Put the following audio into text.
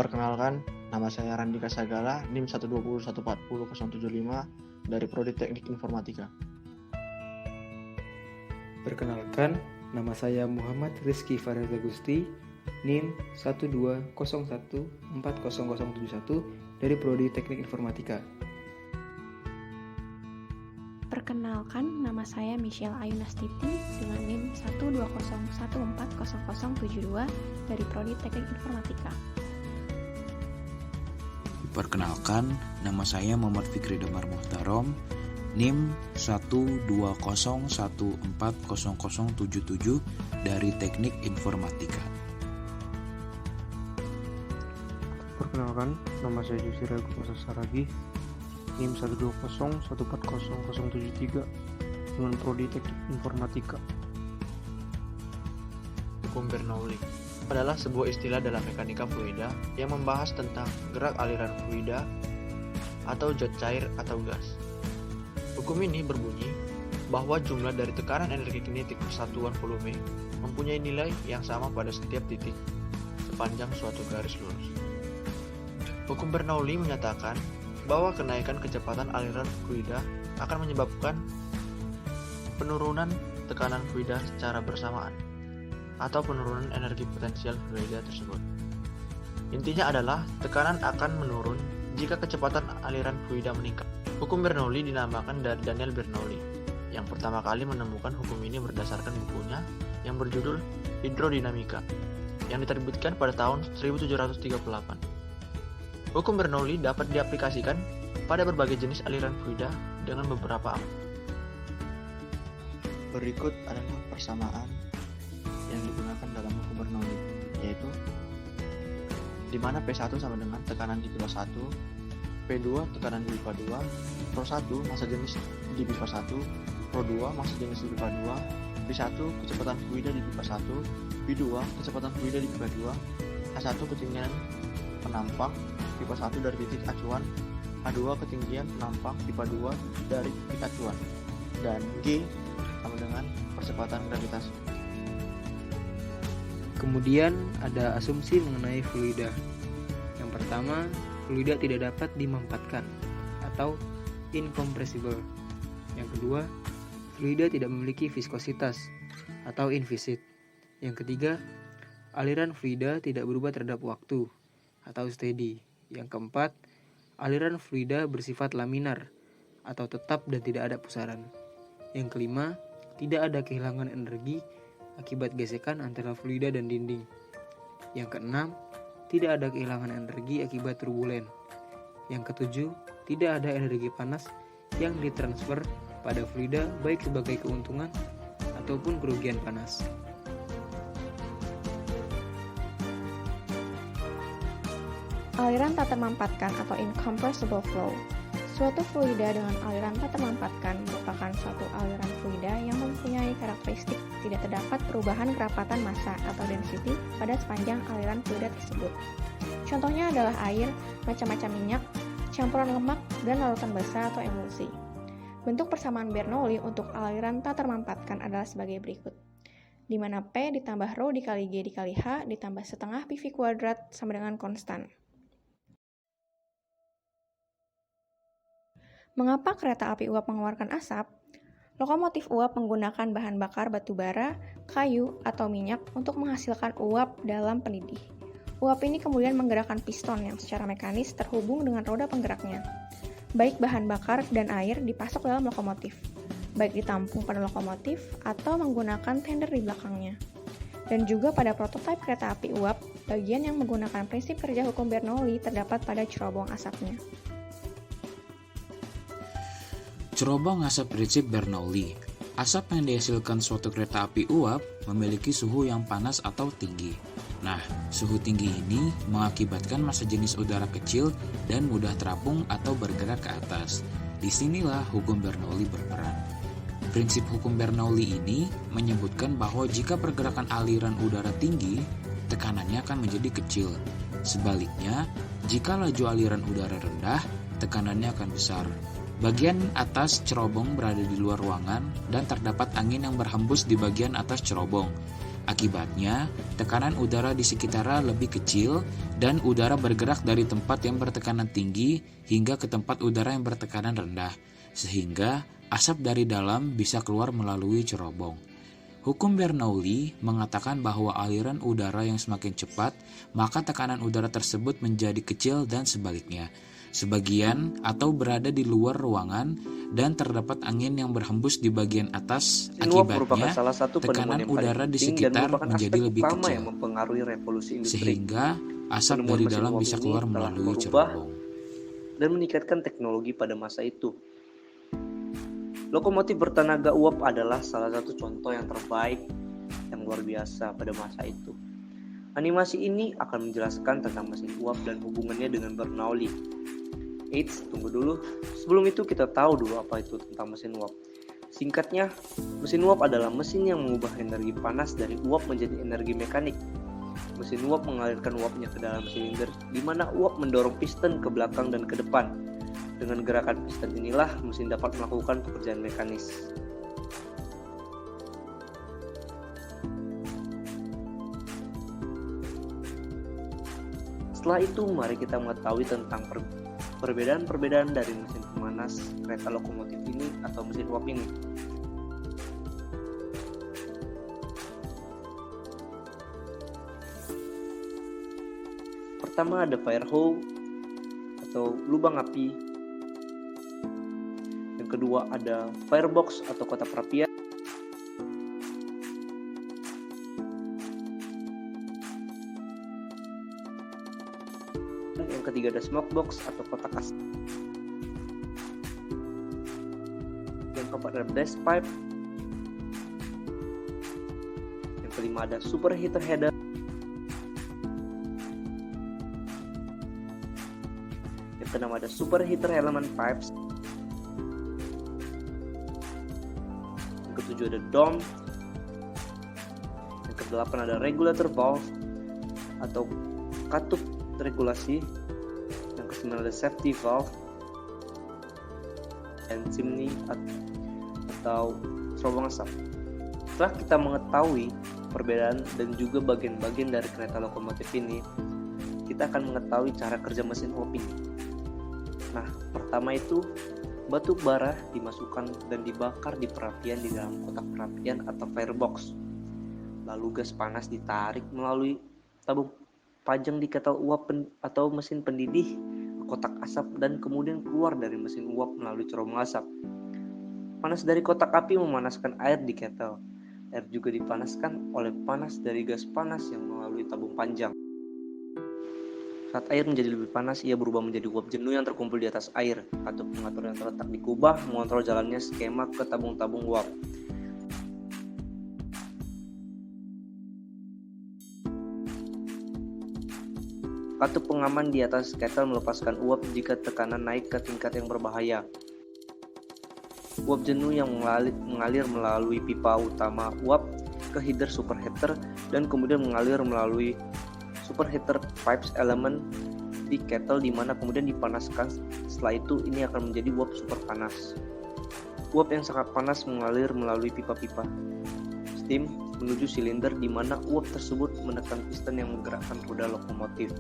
Perkenalkan, nama saya Randika Sagala, NIM 120140075 dari Prodi Teknik Informatika. Perkenalkan, nama saya Muhammad Rizky Fareza Gusti, NIM 120140071 dari Prodi Teknik Informatika. Perkenalkan, nama saya Michelle Ayunastiti dengan NIM 120140072 dari Prodi Teknik Informatika. Perkenalkan, nama saya Muhammad Fikri Damar Muhtarom, NIM 120140077 dari Teknik Informatika. Perkenalkan, nama saya Jusira Gumasa Saragi, NIM 120140073 dengan Prodi Teknik Informatika. Hukum Bernoulli adalah sebuah istilah dalam mekanika fluida yang membahas tentang gerak aliran fluida atau zat cair atau gas. Hukum ini berbunyi bahwa jumlah dari tekanan energi kinetik persatuan volume mempunyai nilai yang sama pada setiap titik sepanjang suatu garis lurus. Hukum Bernoulli menyatakan bahwa kenaikan kecepatan aliran fluida akan menyebabkan penurunan tekanan fluida secara bersamaan atau penurunan energi potensial fluida tersebut. Intinya adalah tekanan akan menurun jika kecepatan aliran fluida meningkat. Hukum Bernoulli dinamakan dari Daniel Bernoulli, yang pertama kali menemukan hukum ini berdasarkan bukunya yang berjudul Hidrodinamika, yang diterbitkan pada tahun 1738. Hukum Bernoulli dapat diaplikasikan pada berbagai jenis aliran fluida dengan beberapa alat. Berikut adalah persamaan yang digunakan dalam hukum Bernoulli, yaitu di mana P1 sama dengan tekanan di pipa 1, P2 tekanan di pipa 2, Rho 1 massa jenis di pipa 1, Rho 2 massa jenis di pipa 2, P1 kecepatan fluida di pipa 1, P2 kecepatan fluida di pipa 2, A1 ketinggian penampang pipa 1 dari titik acuan, A2 ketinggian penampang pipa 2 dari titik acuan, dan G sama dengan percepatan gravitasi. Kemudian ada asumsi mengenai fluida. Yang pertama, fluida tidak dapat dimampatkan atau incompressible. Yang kedua, fluida tidak memiliki viskositas atau invisit. Yang ketiga, aliran fluida tidak berubah terhadap waktu atau steady. Yang keempat, aliran fluida bersifat laminar atau tetap dan tidak ada pusaran. Yang kelima, tidak ada kehilangan energi akibat gesekan antara fluida dan dinding. Yang keenam, tidak ada kehilangan energi akibat turbulen. Yang ketujuh, tidak ada energi panas yang ditransfer pada fluida baik sebagai keuntungan ataupun kerugian panas. Aliran tak termampatkan atau incompressible flow. Suatu fluida dengan aliran tak termampatkan merupakan suatu aliran fluida yang mempunyai karakteristik tidak terdapat perubahan kerapatan massa atau density pada sepanjang aliran fluida tersebut. Contohnya adalah air, macam-macam minyak, campuran lemak, dan larutan basah atau emulsi. Bentuk persamaan Bernoulli untuk aliran tak termampatkan adalah sebagai berikut, di mana P ditambah Rho dikali G dikali H ditambah setengah PV kuadrat sama dengan konstan. Mengapa kereta api uap mengeluarkan asap? Lokomotif uap menggunakan bahan bakar batu bara, kayu, atau minyak untuk menghasilkan uap dalam pendidih. Uap ini kemudian menggerakkan piston yang secara mekanis terhubung dengan roda penggeraknya. Baik bahan bakar dan air dipasok dalam lokomotif, baik ditampung pada lokomotif atau menggunakan tender di belakangnya. Dan juga pada prototipe kereta api uap, bagian yang menggunakan prinsip kerja hukum Bernoulli terdapat pada cerobong asapnya. Cerobong asap prinsip Bernoulli. Asap yang dihasilkan suatu kereta api uap memiliki suhu yang panas atau tinggi. Nah, suhu tinggi ini mengakibatkan massa jenis udara kecil dan mudah terapung atau bergerak ke atas. Disinilah hukum Bernoulli berperan. Prinsip hukum Bernoulli ini menyebutkan bahwa jika pergerakan aliran udara tinggi, tekanannya akan menjadi kecil. Sebaliknya, jika laju aliran udara rendah, tekanannya akan besar. Bagian atas cerobong berada di luar ruangan dan terdapat angin yang berhembus di bagian atas cerobong. Akibatnya, tekanan udara di sekitarnya lebih kecil dan udara bergerak dari tempat yang bertekanan tinggi hingga ke tempat udara yang bertekanan rendah, sehingga asap dari dalam bisa keluar melalui cerobong. Hukum Bernoulli mengatakan bahwa aliran udara yang semakin cepat, maka tekanan udara tersebut menjadi kecil dan sebaliknya. Sebagian atau berada di luar ruangan dan terdapat angin yang berhembus di bagian atas. Akibatnya, salah satu tekanan udara di sekitar menjadi lebih kecil, yang mempengaruhi revolusi industri. sehingga asap dari dalam bisa keluar melalui cerobong. Dan meningkatkan teknologi pada masa itu. Lokomotif bertenaga uap adalah salah satu contoh yang terbaik yang luar biasa pada masa itu. Animasi ini akan menjelaskan tentang mesin uap dan hubungannya dengan Bernoulli. Eits, tunggu dulu. Sebelum itu kita tahu dulu apa itu tentang mesin uap. Singkatnya, mesin uap adalah mesin yang mengubah energi panas dari uap menjadi energi mekanik. Mesin uap mengalirkan uapnya ke dalam silinder, di mana uap mendorong piston ke belakang dan ke depan. Dengan gerakan piston inilah mesin dapat melakukan pekerjaan mekanis. Setelah itu, mari kita mengetahui tentang perbedaan-perbedaan dari mesin pemanas kereta lokomotif ini atau mesin uap ini. Pertama ada fire hole atau lubang api. Yang kedua ada firebox atau kotak perapian. Yang ketiga ada smoke box atau kotak asap. Yang keempat ada blast pipe. Yang kelima ada superheater header. Yang keenam ada superheater element pipes. Yang ketujuh ada dome. Yang kedelapan ada regulator valve atau katup regulasi. Yang kesembilan ada safety valve dan chimney atau terowongan asap. Setelah kita mengetahui perbedaan dan juga bagian-bagian dari kereta lokomotif ini, kita akan mengetahui cara kerja mesin uap ini. Nah, pertama itu batu bara dimasukkan dan dibakar di perapian di dalam kotak perapian atau firebox. Lalu gas panas ditarik melalui tabung panjang di kettle uap atau mesin pendidih ke kotak asap dan kemudian keluar dari mesin uap melalui cerobong asap. Panas dari kotak api memanaskan air di kettle. Air juga dipanaskan oleh panas dari gas panas yang melalui tabung panjang. Saat air menjadi lebih panas, ia berubah menjadi uap jenuh yang terkumpul di atas air. Atau pengatur yang terletak di kubah mengontrol jalannya skema ke tabung-tabung uap. Katup pengaman di atas kettle melepaskan uap jika tekanan naik ke tingkat yang berbahaya. Uap jenuh yang mengalir melalui pipa utama uap ke header superheater dan kemudian mengalir melalui superheater pipes elemen di kettle di mana kemudian dipanaskan. Setelah itu ini akan menjadi uap super panas. Uap yang sangat panas mengalir melalui pipa-pipa steam menuju silinder di mana uap tersebut menekan piston yang menggerakkan roda lokomotif.